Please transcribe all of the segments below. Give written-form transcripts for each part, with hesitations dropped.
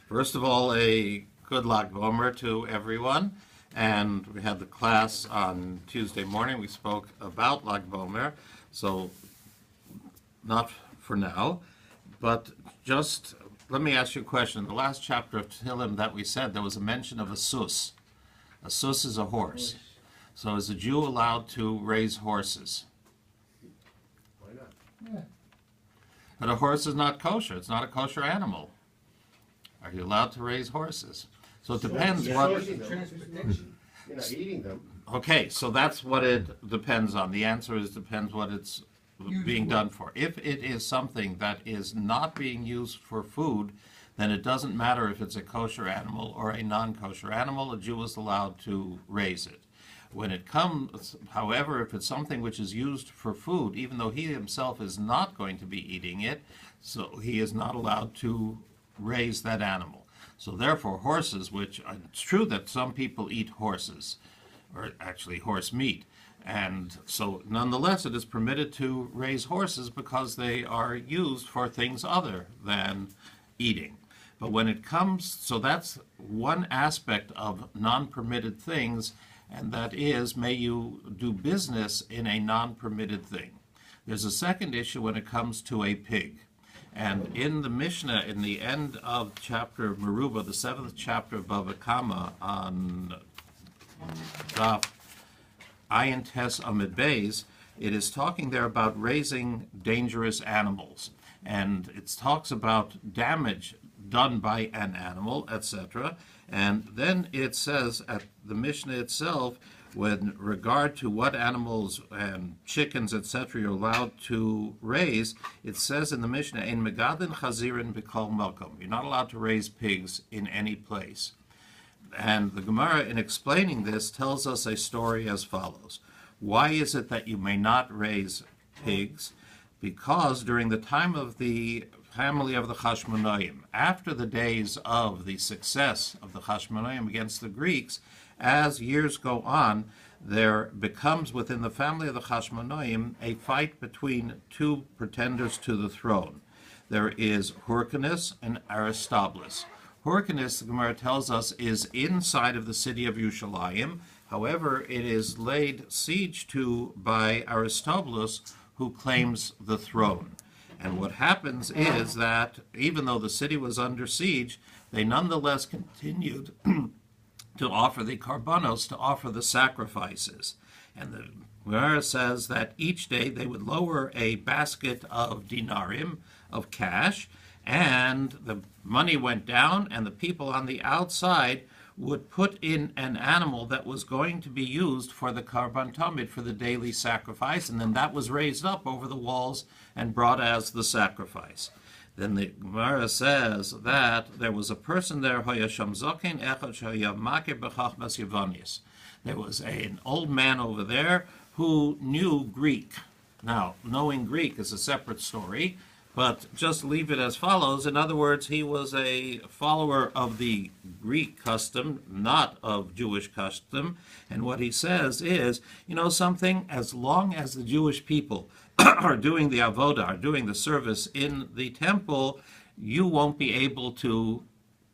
First of all, a good Lag Bomer to everyone. And we had the class on Tuesday morning. We spoke about Lag Bomer, so not for now. But just let me ask you a question. In the last chapter of Tehillim that we said, there was a mention of a sus. A sus is a horse. So is a Jew allowed to raise horses? Why not? Yeah. But a horse is not kosher. It's not a kosher animal. Are you allowed to raise horses? So it depends You're what... sourcing them. You're not eating them. Okay, so that's what it depends on. The answer is depends what it's being done for. If it is something that is not being used for food, then it doesn't matter if it's a kosher animal or a non-kosher animal. A Jew is allowed to raise it. When it comes, however, if it's something which is used for food, even though he himself is not going to be eating it, so he is not allowed to raise that animal. So therefore, horses, which it's true that some people eat horses, or actually horse meat, and so nonetheless it is permitted to raise horses because they are used for things other than eating. But when it comes, so that's one aspect of non-permitted things, and that is, may you do business in a non-permitted thing. There's a second issue when it comes to a pig. And in the Mishnah, in the end of chapter Meruba, the 7th chapter of Bava Kama, on Daf Ayin Tes Amid Beis, it is talking there about raising dangerous animals. And it talks about damage done by an animal, etc. And then it says at the Mishnah itself, with regard to what animals and chickens, etc., you're allowed to raise, it says in the Mishnah, "Ein megadin chazirin b'kol malkom." You're not allowed to raise pigs in any place. And the Gemara, in explaining this, tells us a story as follows. Why is it that you may not raise pigs? Because during the time of the family of the Hashmonaim, after the days of the success of the Hashmonaim against the Greeks, as years go on, there becomes within the family of the Hashmonaim a fight between two pretenders to the throne. There is Hyrcanus and Aristobulus. Hyrcanus, the Gemara tells us, is inside of the city of Yerushalayim. However, it is laid siege to by Aristobulus, who claims the throne. And what happens is that even though the city was under siege, they nonetheless continued to offer the karbanos, to offer the sacrifices. And the Gemara says that each day they would lower a basket of dinarim, of cash, and the money went down, and the people on the outside would put in an animal that was going to be used for the karban tamid, for the daily sacrifice, and then that was raised up over the walls and brought as the sacrifice. Then the Gemara says that there was a person there, there was an old man over there who knew Greek. Now, knowing Greek is a separate story, but just leave it as follows. In other words, he was a follower of the Greek custom, not of Jewish custom. And what he says is, you know something, as long as the Jewish people are doing the avodah, are doing the service in the temple, you won't be able to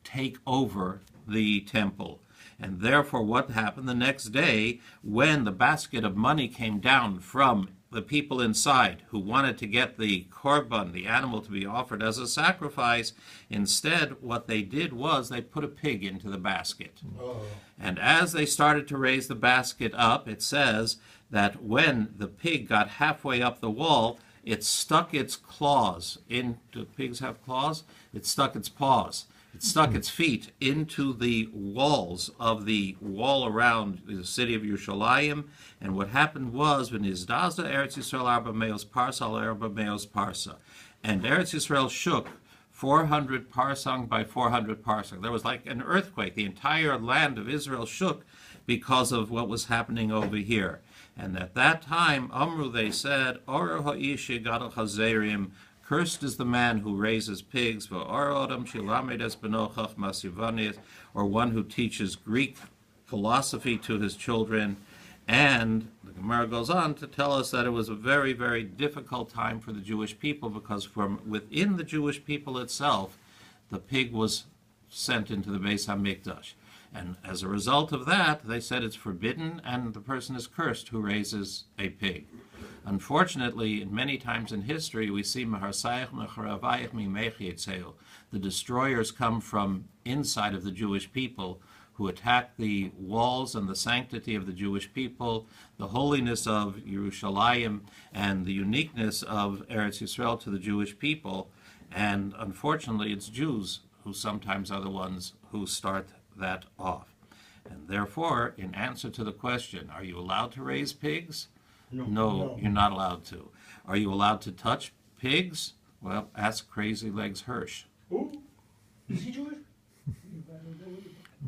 take over the temple. And therefore, what happened the next day, when the basket of money came down from the people inside who wanted to get the korban, the animal, to be offered as a sacrifice, instead what they did was they put a pig into the basket. And as they started to raise the basket up, it says that when the pig got halfway up the wall, it stuck its claws in. Do pigs have claws? It stuck its paws. It stuck its feet into the walls of the wall around the city of Yerushalayim. And what happened was, when Izdaza Eretz Yisrael Arba Meos Parsa al Arba Meos Parsa, and Eretz Yisrael shook 400 parsang by 400 parsang. There was like an earthquake. The entire land of Israel shook because of what was happening over here. And at that time, Amru, they said, Ora ha'ish yegadol hazerim, cursed is the man who raises pigs, or one who teaches Greek philosophy to his children. And the Gemara goes on to tell us that it was a very, very difficult time for the Jewish people, because from within the Jewish people itself, the pig was sent into the Beis HaMikdash. And as a result of that, they said it's forbidden and the person is cursed who raises a pig. Unfortunately, many times in history, we see the destroyers come from inside of the Jewish people who attack the walls and the sanctity of the Jewish people, the holiness of Yerushalayim, and the uniqueness of Eretz Yisrael to the Jewish people. And unfortunately, it's Jews who sometimes are the ones who start that off. And therefore, in answer to the question, are you allowed to raise pigs? No, you're not allowed to. Are you allowed to touch pigs? Well, ask Crazy Legs Hirsch. Who? Is he Jewish?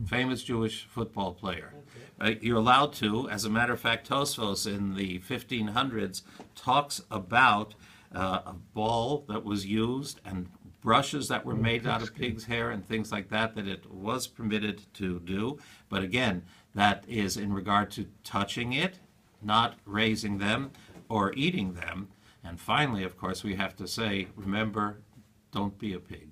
Famous Jewish football player. You're allowed to. As a matter of fact, Tosfos in the 1500s talks about a ball that was used and brushes that were made out of pig's hair and things like that, that it was permitted to do. But again, that is in regard to touching it, not raising them or eating them. And finally, of course, we have to say, remember, don't be a pig.